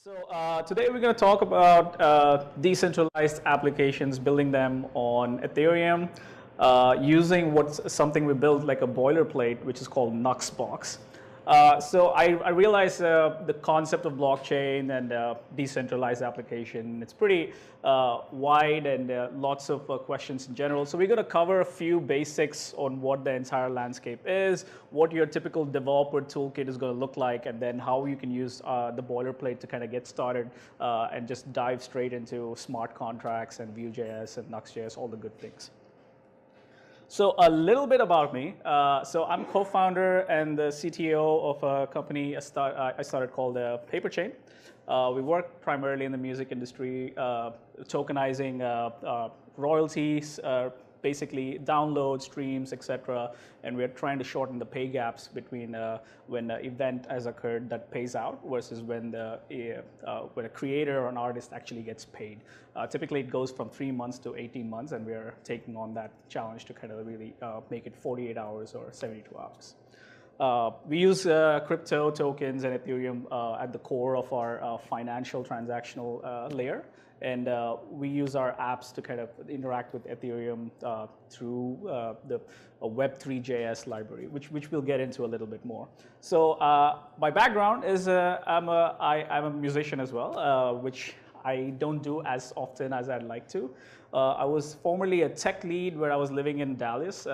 So today we're going to talk about decentralized applications, building them on Ethereum, using something we built like a boilerplate, which is called Nuxt-Box. So I realize the concept of blockchain and decentralized application, it's pretty wide and lots of questions in general. So we're going to cover a few basics on what the entire landscape is, what your typical developer toolkit is going to look like, and then how you can use the boilerplate to kind of get started and just dive straight into smart contracts and VueJS and NuxtJS, all the good things. So a little bit about me. So I'm co-founder and the CTO of a company I started called Paperchain. We work primarily in the music industry, tokenizing royalties, basically downloads, streams, etc. And we're trying to shorten the pay gaps between when an event has occurred that pays out versus when a creator or an artist actually gets paid. Typically, it goes from 3 months to 18 months, and we're taking on that challenge to kind of really make it 48 hours or 72 hours. We use crypto tokens and Ethereum at the core of our financial transactional layer. And we use our apps to kind of interact with Ethereum through the Web3.js library, which we'll get into a little bit more. So my background is I'm a musician as well, which I don't do as often as I'd like to. I was formerly a tech lead where I was living in Dallas,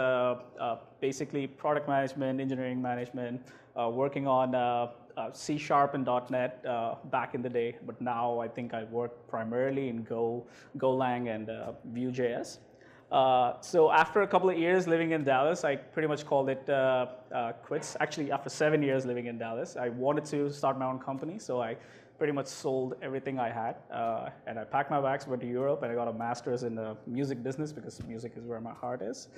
basically product management, engineering management, working on C# and .NET back in the day, but now I think I work primarily in Golang and VueJS. So after a couple of years living in Dallas, I pretty much called it quits. Actually, after 7 years living in Dallas, I wanted to start my own company, so I pretty much sold everything I had, and I packed my bags, went to Europe, and I got a master's in the music business because music is where my heart is.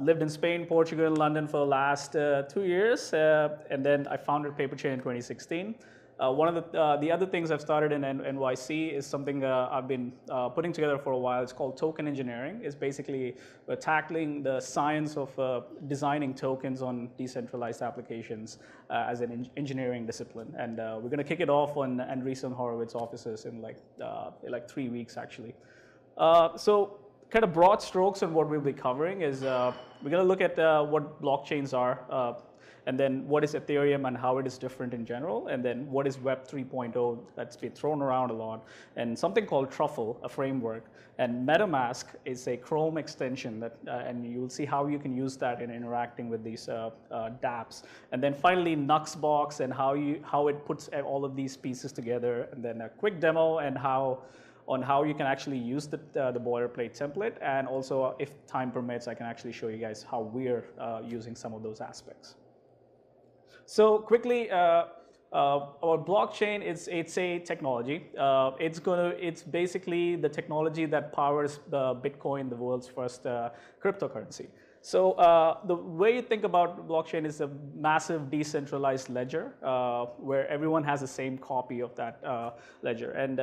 Lived in Spain, Portugal, and London for the last 2 years, and then I founded Paperchain in 2016. One of the other things I've started in NYC is something I've been putting together for a while. It's called token engineering. It's basically tackling the science of designing tokens on decentralized applications as an engineering discipline. And we're going to kick it off on Andreessen Horowitz offices in like 3 weeks, actually. So kind of broad strokes on what we'll be covering is we're going to look at what blockchains are, and then what is Ethereum and how it is different in general, and then what is Web 3.0 that's been thrown around a lot, and something called Truffle, a framework, and MetaMask is a Chrome extension that, and you'll see how you can use that in interacting with these dApps, and then finally Nuxt-Box and how it puts all of these pieces together, and then a quick demo and how you can actually use the boilerplate template, and also if time permits, I can actually show you guys how we're using some of those aspects. So quickly, our blockchain, it's a technology. It's basically the technology that powers Bitcoin, the world's first cryptocurrency. So the way you think about blockchain is a massive decentralized ledger where everyone has the same copy of that ledger. And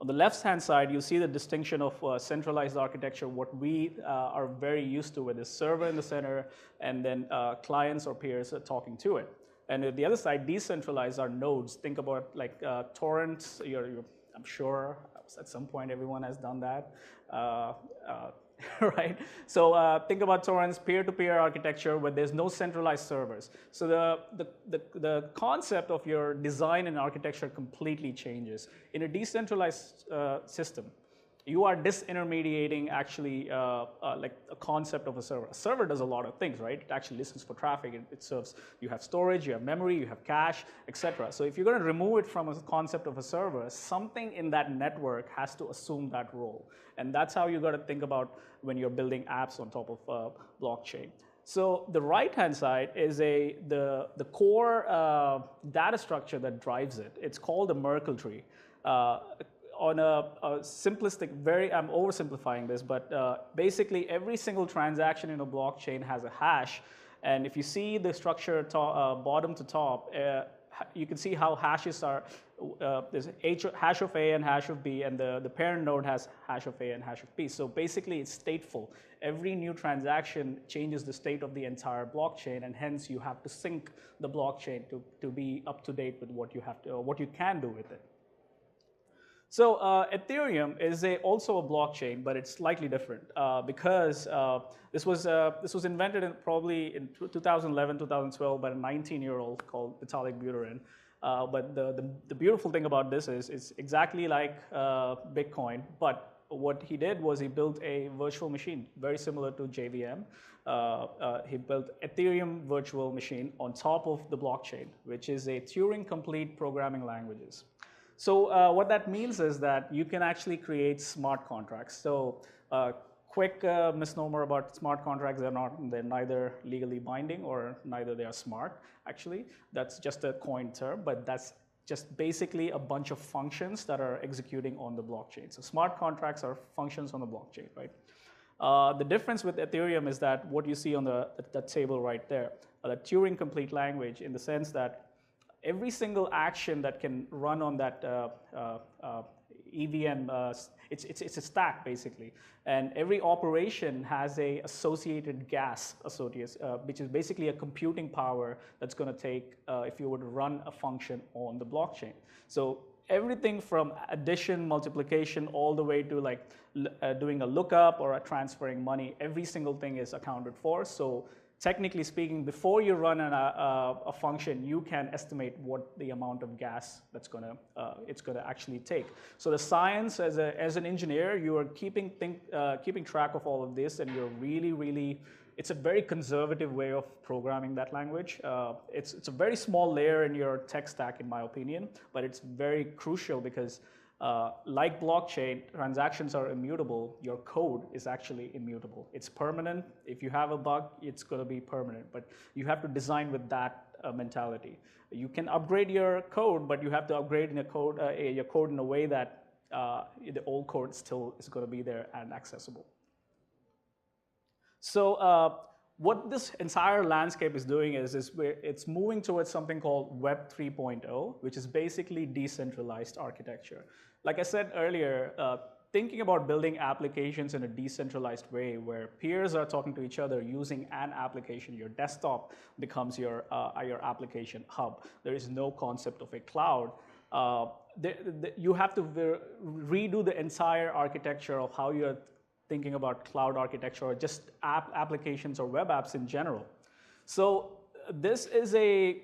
on the left-hand side, you see the distinction of centralized architecture, what we are very used to with this server in the center, and then clients or peers are talking to it. And the other side, decentralized, are nodes. Think about like torrents. I'm sure at some point everyone has done that. Right? So think about torrents, peer-to-peer architecture where there's no centralized servers. So the concept of your design and architecture completely changes. In a decentralized system, you are disintermediating actually like a concept of a server. A server does a lot of things, right? It actually listens for traffic. It serves, you have storage, you have memory, you have cache, etc. So if you're going to remove it from a concept of a server, something in that network has to assume that role. And that's how you got to think about when you're building apps on top of blockchain. So the right-hand side is the core data structure that drives it. It's called a Merkle tree. On a simplistic, I'm oversimplifying this, but basically every single transaction in a blockchain has a hash. And if you see the structure bottom to top, you can see how hashes are there's hash of A and hash of B, and the parent node has hash of A and hash of B. So basically, it's stateful. Every new transaction changes the state of the entire blockchain, and hence you have to sync the blockchain to be up to date with what you have to, or what you can do with it. So Ethereum is also a blockchain, but it's slightly different because this was invented probably in 2011, 2012 by a 19-year-old called Vitalik Buterin. But the beautiful thing about this is it's exactly like Bitcoin, but what he did was he built a virtual machine, very similar to JVM. He built Ethereum virtual machine on top of the blockchain, which is a Turing-complete programming languages. So what that means is that you can actually create smart contracts. So quick misnomer about smart contracts, they're neither legally binding or neither they are smart, actually. That's just a coined term, but that's just basically a bunch of functions that are executing on the blockchain. So smart contracts are functions on the blockchain, right? The difference with Ethereum is that what you see on that table right there, the Turing complete language, in the sense that every single action that can run on that EVM, it's a stack basically, and every operation has a associated gas which is basically a computing power that's going to take if you were to run a function on the blockchain. So everything from addition, multiplication, all the way to like doing a lookup or transferring money, every single thing is accounted for. So technically speaking, before you run a function, you can estimate what the amount of gas that's it's gonna actually take. So the science, as an engineer, you are keeping track of all of this, and you're really, it's a very conservative way of programming that language. It's a very small layer in your tech stack, in my opinion, but it's very crucial because like blockchain, transactions are immutable. Your code is actually immutable. It's permanent. If you have a bug, it's going to be permanent. But you have to design with that mentality. You can upgrade your code, but you have to upgrade your code in a way that the old code still is going to be there and accessible. So what this entire landscape is doing is it's moving towards something called Web 3.0, which is basically decentralized architecture. Like I said earlier, thinking about building applications in a decentralized way where peers are talking to each other using an application, your desktop becomes your application hub. There is no concept of a cloud. You have to redo the entire architecture of how you're thinking about cloud architecture or just applications or web apps in general. So this is a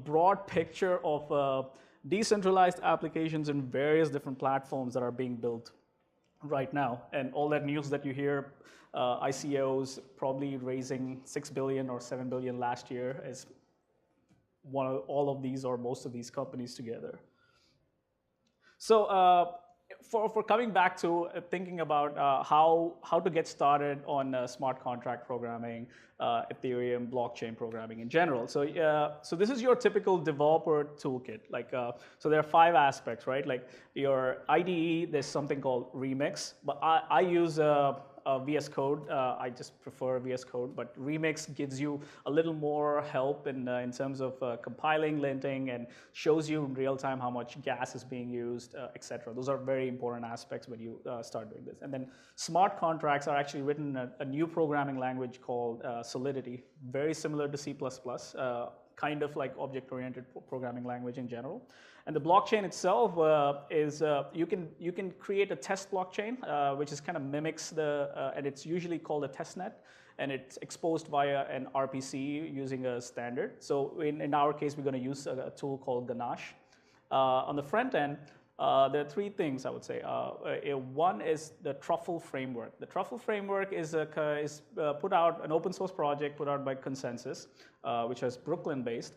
broad picture of decentralized applications in various different platforms that are being built right now. And all that news that you hear, ICOs probably raising 6 billion or 7 billion last year, is all of these or most of these companies together. So for coming back to thinking about how to get started on smart contract programming, Ethereum, blockchain programming in general. So so this is your typical developer toolkit. Like so there are 5 aspects, right? Like your IDE, there's something called Remix, but I use VS Code. I just prefer VS Code, but Remix gives you a little more help in terms of compiling, linting, and shows you in real time how much gas is being used, etc. Those are very important aspects when you start doing this. And then smart contracts are actually written in a new programming language called Solidity, very similar to C++, kind of like object-oriented programming language in general. And the blockchain itself is you can create a test blockchain, which is kind of mimics and it's usually called a testnet, and it's exposed via an RPC using a standard. So in our case, we're going to use a tool called Ganache. On the front end, there are 3 things I would say. One is the Truffle framework. The Truffle framework is put out, an open source project put out by Consensus, which is Brooklyn-based,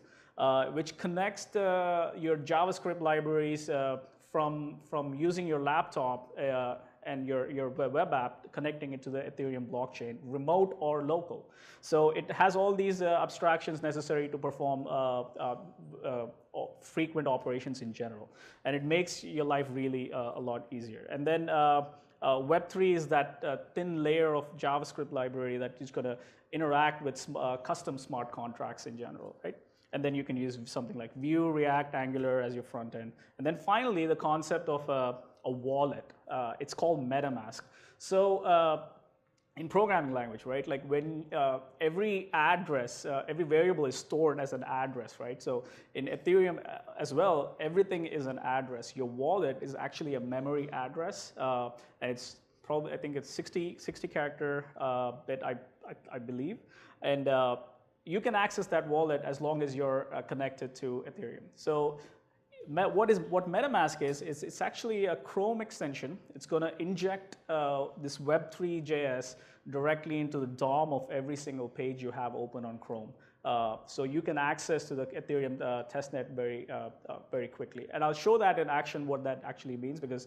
which connects your JavaScript libraries from using your laptop and your web app, connecting it to the Ethereum blockchain, remote or local. So it has all these abstractions necessary to perform frequent operations in general. And it makes your life really a lot easier. And then Web3 is that thin layer of JavaScript library that is going to interact with custom smart contracts in general, right? And then you can use something like Vue, React, Angular as your front end. And then finally, the concept of a wallet. It's called MetaMask. So in programming language, right? Like when every address, every variable is stored as an address, right? So in Ethereum as well, everything is an address. Your wallet is actually a memory address, and it's probably, I think it's 60 character bit, I believe, and you can access that wallet as long as you're connected to Ethereum. So what MetaMask is it's actually a Chrome extension. It's going to inject this Web3 JS directly into the DOM of every single page you have open on Chrome. So you can access to the Ethereum testnet very quickly. And I'll show that in action, what that actually means, because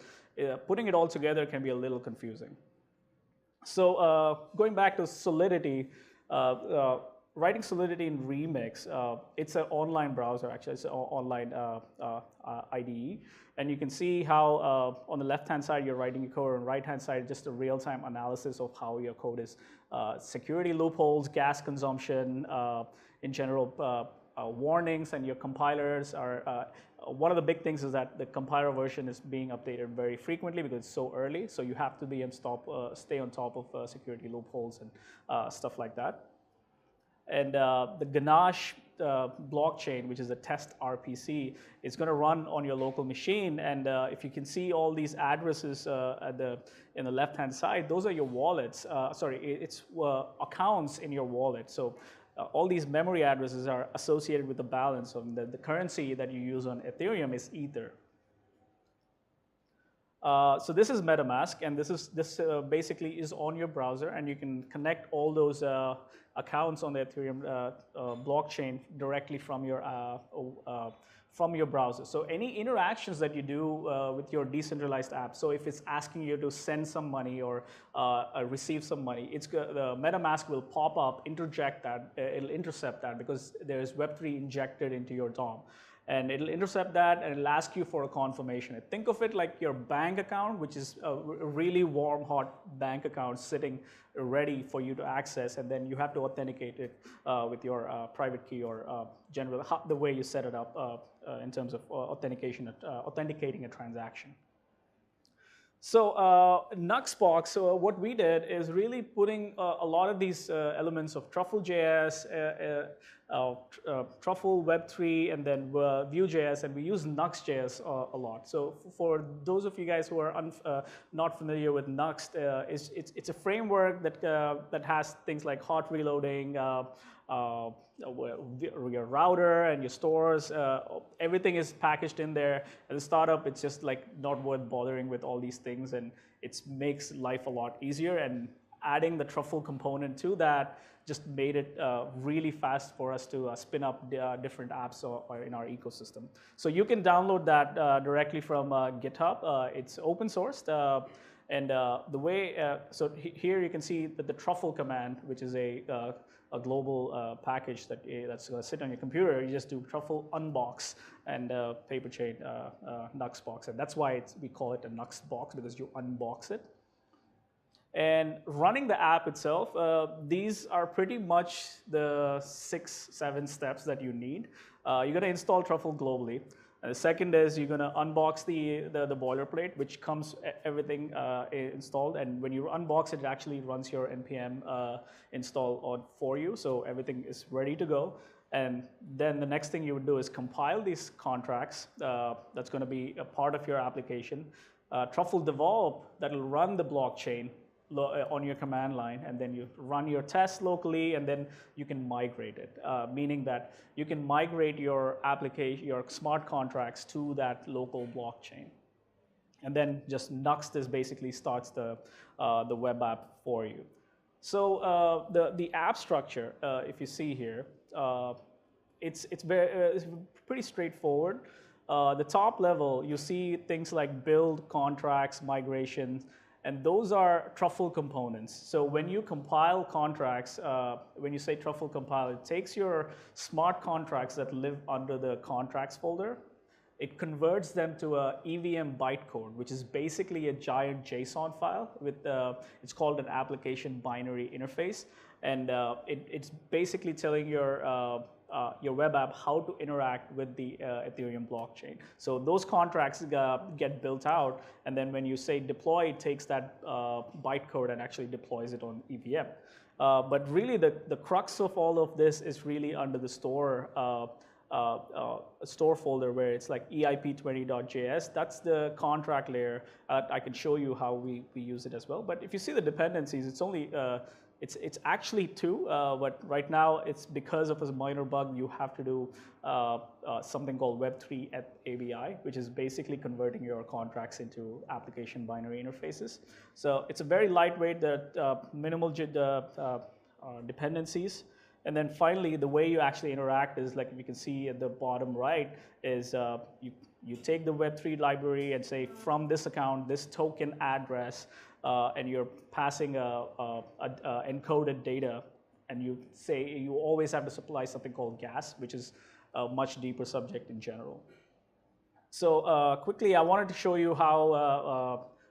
putting it all together can be a little confusing. So going back to Solidity, writing Solidity in Remix, it's an online browser, actually. It's an online IDE. And you can see how on the left-hand side, you're writing your code. On the right-hand side, just a real-time analysis of how your code is. Security loopholes, gas consumption, in general, warnings, and your compilers are, one of the big things is that the compiler version is being updated very frequently because it's so early. So you have to be stay on top of security loopholes and stuff like that. And the Ganache blockchain, which is a test RPC, is going to run on your local machine. And if you can see all these addresses in the left-hand side, those are your wallets. It's accounts in your wallet. So all these memory addresses are associated with the balance of the currency that you use on Ethereum is Ether. So this is MetaMask, and this basically is on your browser, and you can connect all those accounts on the Ethereum blockchain directly from your browser. So any interactions that you do with your decentralized app, so if it's asking you to send some money or receive some money, the MetaMask will pop up, interject that, it'll intercept that because there is Web3 injected into your DOM. And it'll intercept that, and it'll ask you for a confirmation. Think of it like your bank account, which is a really warm, hot bank account sitting ready for you to access, and then you have to authenticate it with your private key or the way you set it up in terms of authenticating a transaction. So Nuxt-Box, what we did is really putting a lot of these elements of Truffle.js, Truffle Web3, and then VueJS, and we use NuxtJS a lot. So for those of you guys who are not familiar with Nuxt, it's a framework that has things like hot reloading, your router and your stores, everything is packaged in there. As a startup, it's just like not worth bothering with all these things, and it makes life a lot easier. And adding the Truffle component to that just made it really fast for us to spin up different apps or in our ecosystem. So you can download that directly from GitHub. It's open sourced. And the way, so here you can see that the Truffle command, which is a global package that's going to sit on your computer, you just do Truffle unbox and Paperchain Nuxt-Box. And that's why we call it a Nuxt-Box, because you unbox it. And running the app itself, these are pretty much the 6-7 steps that you need. You're going to install Truffle globally. And the second is you're going to unbox the boilerplate, which comes everything installed. And when you unbox it, it actually runs your npm install for you. So everything is ready to go. And then the next thing you would do is compile these contracts. That's going to be a part of your application. Truffle develop, that will run the blockchain on your command line, and then you run your tests locally, and then you can migrate it, meaning that you can migrate your application, your smart contracts to that local blockchain. And then just Nuxt basically starts the web app for you. So the app structure, if you see here, it's pretty straightforward. The top level, you see things like build, contracts, migrations, and those are Truffle components. So when you compile contracts, when you say Truffle compile, it takes your smart contracts that live under the contracts folder, it converts them to a EVM bytecode, which is basically a giant JSON file with, it's called an application binary interface. And it's basically telling your your web app how to interact with the Ethereum blockchain. So those contracts get built out, and then when you say deploy, it takes that bytecode and actually deploys it on EVM. But really, the crux of all of this is really under the store store folder where it's like eip20.js. That's the contract layer. I can show you how we use it as well. But if you see the dependencies, it's only it's actually two, but right now it's because of a minor bug. You have to do something called Web3 ABI, which is basically converting your contracts into application binary interfaces. So it's a very lightweight, minimal dependencies. And then finally, the way you actually interact is like you can see at the bottom right is you take the Web3 library and say from this account, this token address, and you're passing encoded data, and you say you always have to supply something called gas, which is a much deeper subject in general. So quickly, I wanted to show you how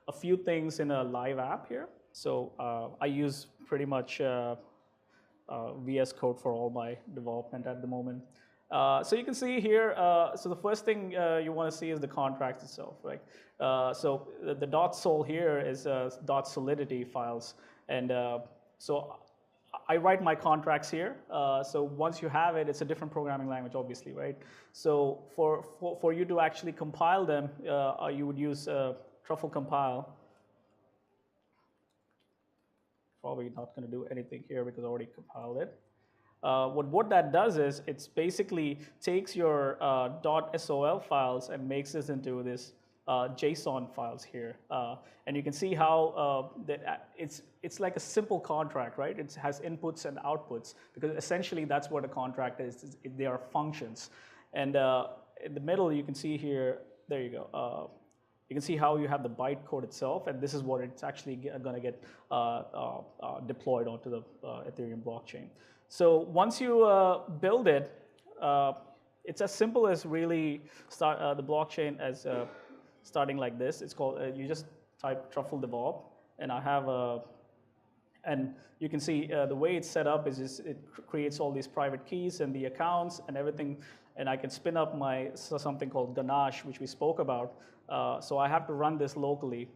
a few things in a live app here. So I use pretty much VS Code for all my development at the moment. So you can see here, so the first thing you want to see is the contract itself, right? So the .sol here is .solidity files. And so I write my contracts here. So once you have it, it's a different programming language, obviously, right? So for you to actually compile them, you would use Truffle compile. Probably not going to do anything here because I already compiled it. What that does is it's basically takes your .sol files and makes this into this JSON files here. And you can see how it's like a simple contract, right? It has inputs and outputs because essentially that's what a contract is. They are functions. And in the middle, you can see here, there you go. You can see how you have the bytecode itself, and this is what it's actually going to get deployed onto the Ethereum blockchain. So once you build it, it's as simple as really start the blockchain as starting like this. It's called, you just type truffle develop, and I have a, and you can see the way it's set up is just, it creates all these private keys and the accounts and everything, and I can spin up something called Ganache, which we spoke about. So I have to run this locally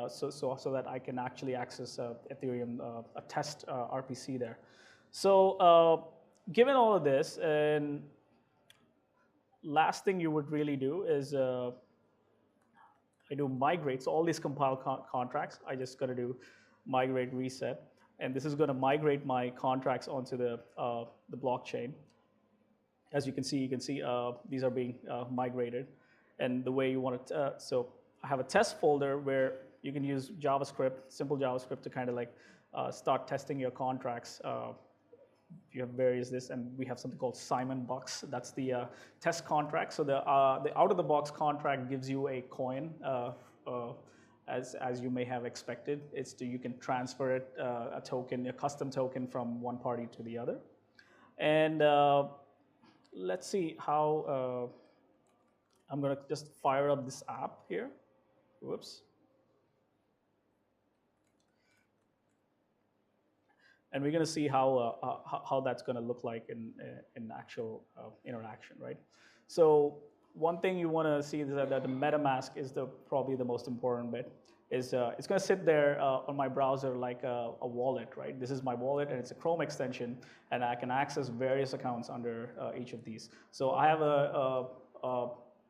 so that I can actually access Ethereum, a test RPC there. So given all of this, and last thing you would really do is I do migrate. So all these compile contracts, I just got to do migrate reset. And this is going to migrate my contracts onto the blockchain. As you can see these are being migrated. And the way you want it, so I have a test folder where you can use JavaScript, simple JavaScript to kind of like start testing your contracts. You have various this, and we have something called Simon Bucks. That's the test contract. So the out-of-the-box contract gives you a coin, as you may have expected. You can transfer it, a token, a custom token from one party to the other. And let's see how. I'm going to just fire up this app here. Whoops. And we're going to see how that's going to look like in actual interaction, right? So one thing you want to see is that the MetaMask is probably the most important bit. It's going to sit there on my browser like a wallet, right? This is my wallet, and it's a Chrome extension, and I can access various accounts under each of these. So I have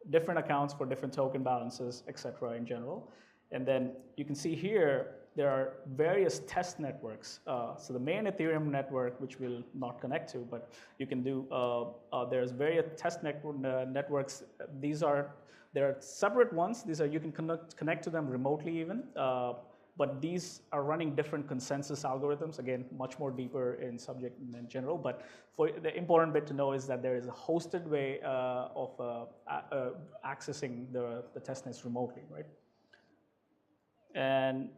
different accounts for different token balances, etc. in general. And then you can see here, there are various test networks. So the main Ethereum network, which we'll not connect to, but you can do, there's various test networks. There are separate ones. You can connect to them remotely even. But these are running different consensus algorithms. Again, much more deeper in subject in general. But for the important bit to know is that there is a hosted way of accessing the testnets remotely, right? And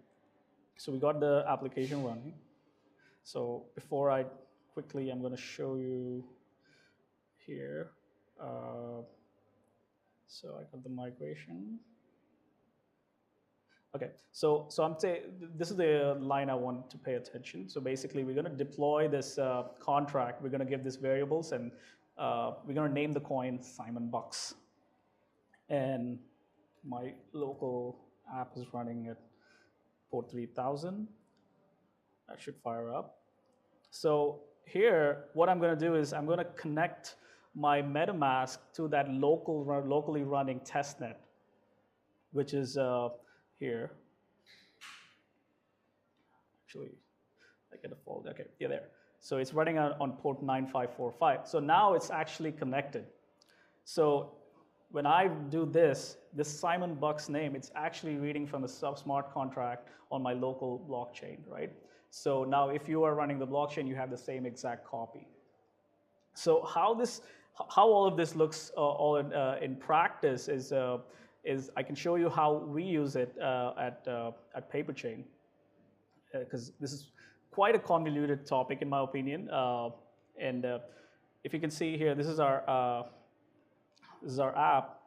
so we got the application running. So before I'm going to show you here. So I got the migration. Okay, so I'm saying this is the line I want to pay attention. So basically, we're going to deploy this contract. We're going to give this variables, and we're going to name the coin Simon Bucks. And my local app is running at port 3000. That should fire up. So here, what I'm going to do is I'm going to connect my MetaMask to that locally running testnet, which is here. Actually, I get a fault. Okay, yeah, there. So it's running on port 9545. So now it's actually connected. So when I do this Simon Bucks name, it's actually reading from a smart contract on my local blockchain, right? So now if you are running the blockchain, you have the same exact copy. So how all of this looks in practice is I can show you how we use it at Paperchain, because this is quite a convoluted topic in my opinion. And if you can see here, this is our app.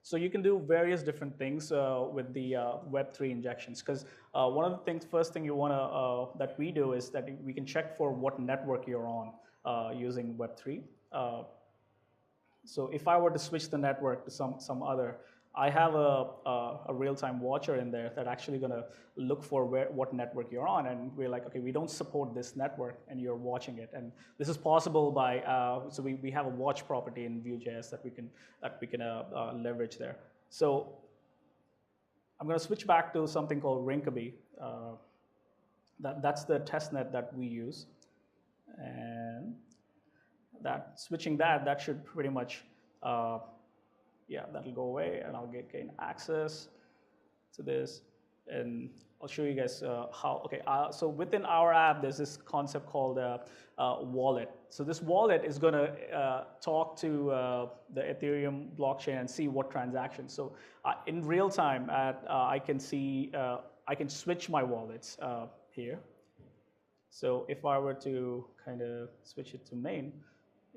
So you can do various different things with the Web3 injections, because one of the first thing you want to that we do is that we can check for what network you're on using Web3. So if I were to switch the network to some other, I have a real-time watcher in there that actually going to look for what network you're on, and we're like, okay, we don't support this network, and you're watching it, and this is possible by so we have a watch property in VueJS that we can leverage there. So I'm going to switch back to something called Rinkeby. That's the testnet that we use, and switching that should pretty much. Yeah, that'll go away, and I'll gain access to this, and I'll show you guys how. Okay, so within our app, there's this concept called wallet. So this wallet is going to talk to the Ethereum blockchain and see what transactions. So in real time, I can see I can switch my wallets here. So if I were to kind of switch it to main,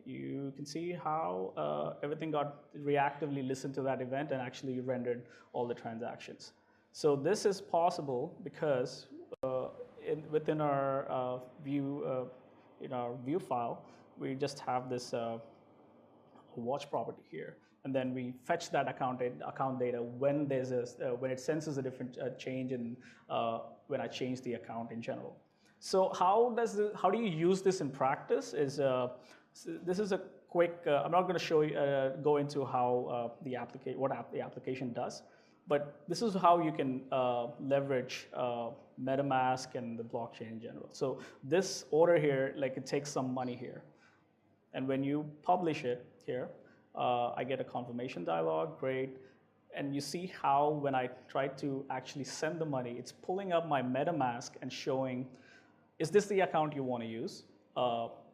you can see how everything got reactively listened to that event and actually rendered all the transactions. So this is possible because within our in our view file, we just have this watch property here, and then we fetch that account data when there's when it senses a different change in when I change the account in general. So how do you use this in practice? This is a quick. I'm not going to show you go into how the application does, but this is how you can leverage MetaMask and the blockchain in general. So this order here, like it takes some money here, and when you publish it here, I get a confirmation dialog. Great. And you see how when I try to actually send the money, it's pulling up my MetaMask and showing, is this the account you want to use?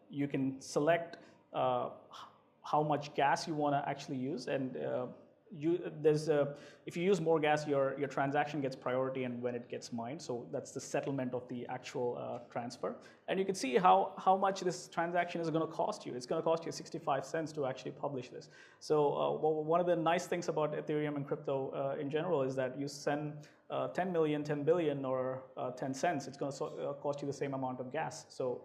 You can select how much gas you want to actually use, and if you use more gas, your transaction gets priority and when it gets mined. So that's the settlement of the actual transfer. And you can see how much this transaction is going to cost you. It's going to cost you 65 cents to actually publish this. So one of the nice things about Ethereum and crypto in general is that you send 10 million, 10 billion, or 10 cents, it's going to cost you the same amount of gas. So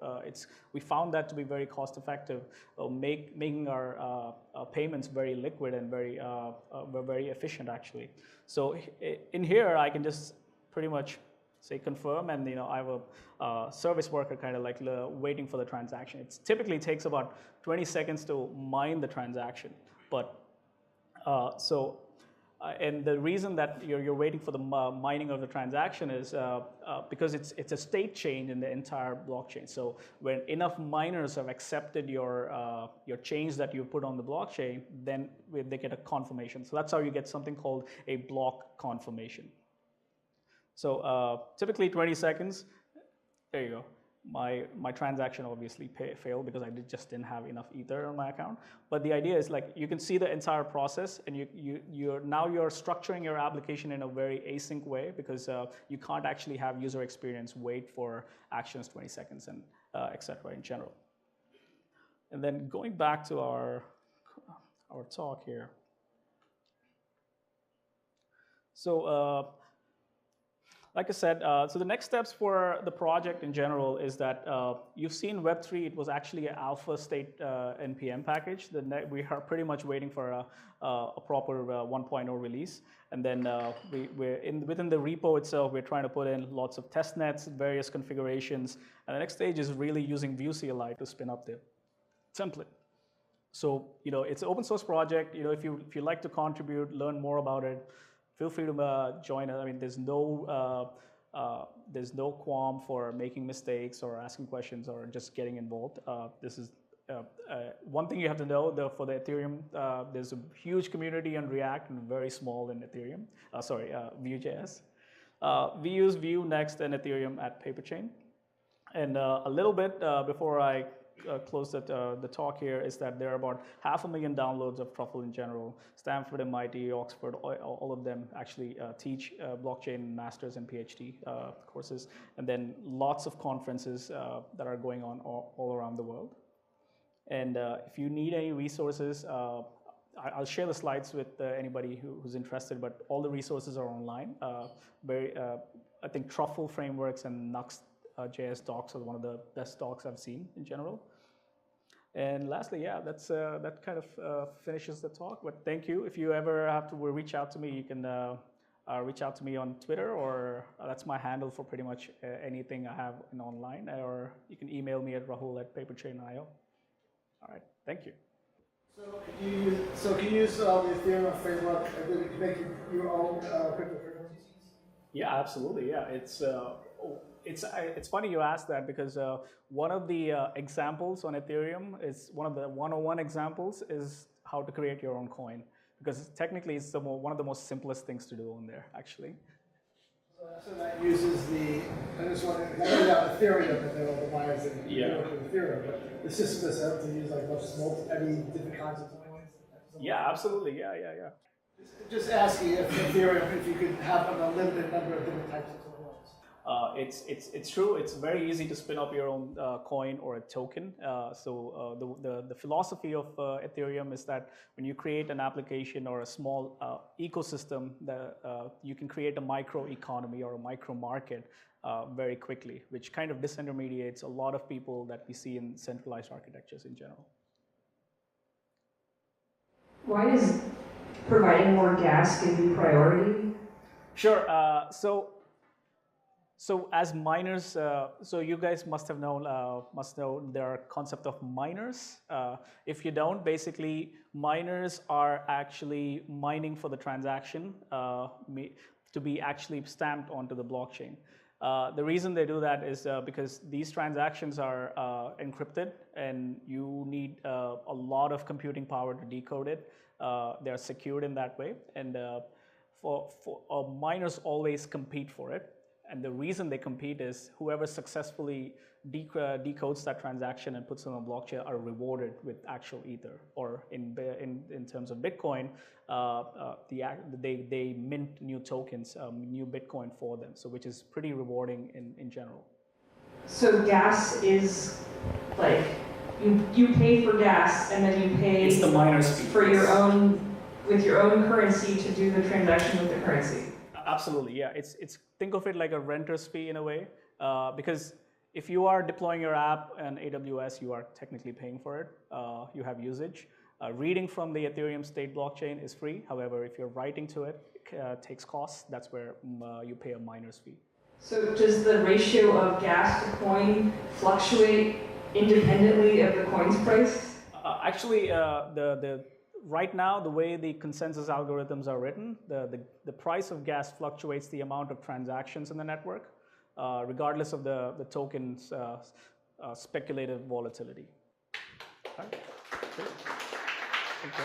we found that to be very cost effective, making our payments very liquid and very efficient actually. So in here, I can just pretty much say confirm, and I have a service worker kind of like waiting for the transaction. It typically takes about 20 seconds to mine the transaction, but and the reason that you're waiting for the mining of the transaction is because it's a state change in the entire blockchain. So when enough miners have accepted your change that you put on the blockchain, then they get a confirmation. So that's how you get something called a block confirmation. So typically 20 seconds. There you go. My transaction obviously failed because I just didn't have enough Ether on my account. But the idea is like you can see the entire process, and you're structuring your application in a very async way, because you can't actually have user experience wait for actions 20 seconds and etc. in general. And then going back to our talk here. So Like I said, so the next steps for the project in general is that you've seen Web3, it was actually an alpha state NPM package. We are pretty much waiting for a proper 1.0 release. And then within the repo itself, we're trying to put in lots of test nets, various configurations. And the next stage is really using Vue CLI to spin up the template. So, it's an open source project. If you like to contribute, learn more about it, feel free to join us. I mean, there's no qualm for making mistakes or asking questions or just getting involved. This is one thing you have to know, for the Ethereum, there's a huge community on React and very small in Ethereum. VueJS. We use Vue, Nuxt, and Ethereum at Paperchain. And a little bit before I close the talk here is that there are about 500,000 downloads of Truffle in general. Stanford, MIT, Oxford, all of them actually teach blockchain masters and PhD courses. And then lots of conferences that are going on all around the world. And if you need any resources, I'll share the slides with anybody who's interested, but all the resources are online. I think Truffle frameworks and Nuxt.js docs are one of the best docs I've seen in general. And lastly, yeah, that kind of finishes the talk. But thank you. If you ever have to reach out to me, you can reach out to me on Twitter, or that's my handle for pretty much anything I have online. Or you can email me at rahul@paperchain.io. All right, thank you. So can you use the Ethereum framework to make your own cryptocurrencies? Yeah, absolutely. Yeah, it's funny you asked that, because one of the examples on Ethereum is one of the 101 examples is how to create your own coin, because technically it's one of the most simplest things to do on there, actually. So that uses Ethereum, and then all the miners that Ethereum, but the system is set up to use different kinds of coins. Yeah, absolutely. Yeah. Just asking if Ethereum, if you could have an unlimited number of different types of coins. It's true. It's very easy to spin up your own coin or a token. The philosophy of Ethereum is that when you create an application or a small ecosystem, you can create a micro economy or a micro market very quickly, which kind of disintermediates a lot of people that we see in centralized architectures in general. Why does providing more gas give you priority? Sure. So as miners, so you guys must know there are concept of miners. If you don't, basically miners are actually mining for the transaction to be actually stamped onto the blockchain. The reason they do that is because these transactions are encrypted, and you need a lot of computing power to decode it. They're secured in that way, and miners always compete for it. And the reason they compete is whoever successfully decodes that transaction and puts it on a blockchain are rewarded with actual Ether, or in terms of Bitcoin, they mint new tokens, new Bitcoin for them. So which is pretty rewarding in general. So gas is like you pay for gas, and then you pay it's the miner's fee for with your own currency to do the transaction with the currency. Absolutely, yeah. Think of it like a renter's fee in a way, because if you are deploying your app on AWS, you are technically paying for it. You have usage. Reading from the Ethereum state blockchain is free. However, if you're writing to it, it takes costs. That's where you pay a miner's fee. So does the ratio of gas to coin fluctuate independently of the coin's price? Actually, right now, the way the consensus algorithms are written, the price of gas fluctuates the amount of transactions in the network, regardless of the token's speculative volatility. Right. Okay.